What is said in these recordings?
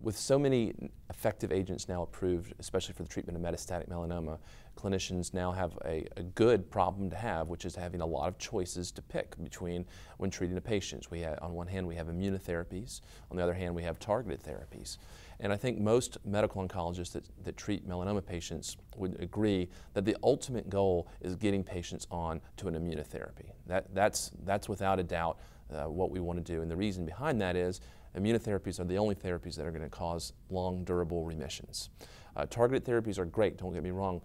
With so many effective agents now approved, especially for the treatment of metastatic melanoma, clinicians now have a good problem to have, which is having a lot of choices to pick between when treating the patients. On one hand, we have immunotherapies. On the other hand, we have targeted therapies. And I think most medical oncologists that treat melanoma patients would agree that the ultimate goal is getting patients on to an immunotherapy. That's without a doubt what we want to do. And the reason behind that is immunotherapies are the only therapies that are going to cause long, durable remissions. Targeted therapies are great, don't get me wrong.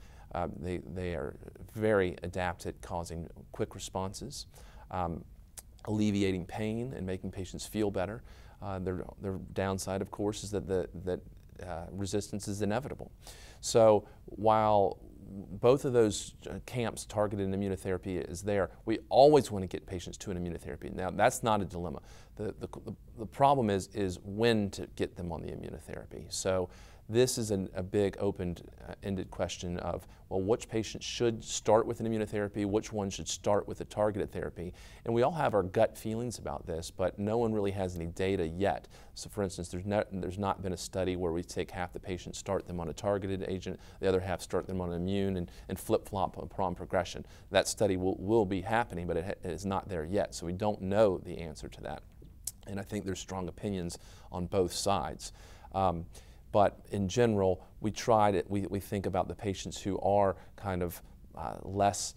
They are very adept at causing quick responses, alleviating pain and making patients feel better. Their downside, of course, is that resistance is inevitable. So while both of those camps, targeted and immunotherapy, is there, we always want to get patients to an immunotherapy. Now, that's not a dilemma. The problem is when to get them on the immunotherapy. So this is a big open-ended question of, well, which patients should start with an immunotherapy, which one should start with a targeted therapy. And we all have our gut feelings about this, but no one really has any data yet. So for instance, there's not been a study where we take half the patients, start them on a targeted agent, the other half start them on an immune, and flip-flop upon progression. That study will be happening, but it is not there yet, so we don't know the answer to that. And I think there's strong opinions on both sides. But in general, we think about the patients who are kind of less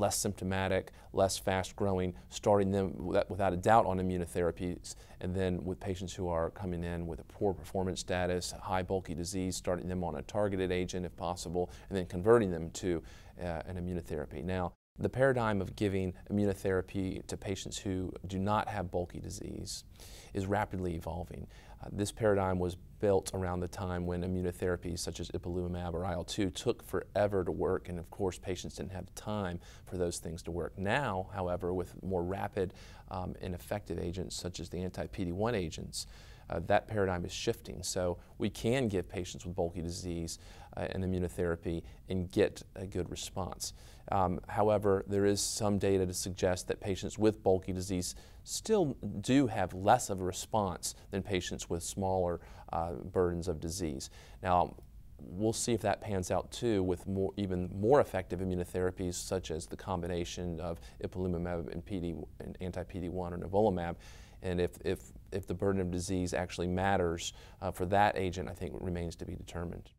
symptomatic, less fast-growing, starting them without a doubt on immunotherapies, and then with patients who are coming in with a poor performance status, high bulky disease, starting them on a targeted agent if possible, and then converting them to an immunotherapy. Now, the paradigm of giving immunotherapy to patients who do not have bulky disease is rapidly evolving. This paradigm was built around the time when immunotherapies such as ipilimumab or IL-2 took forever to work, and of course patients didn't have time for those things to work. Now, however, with more rapid and effective agents such as the anti-PD-1 agents, that paradigm is shifting. So we can give patients with bulky disease an immunotherapy and get a good response. However, there is some data to suggest that patients with bulky disease still do have less of a response than patients with smaller burdens of disease. Now, we'll see if that pans out too with even more effective immunotherapies such as the combination of ipilimumab and anti-PD-1 or nivolumab. And if the burden of disease actually matters for that agent, I think remains to be determined.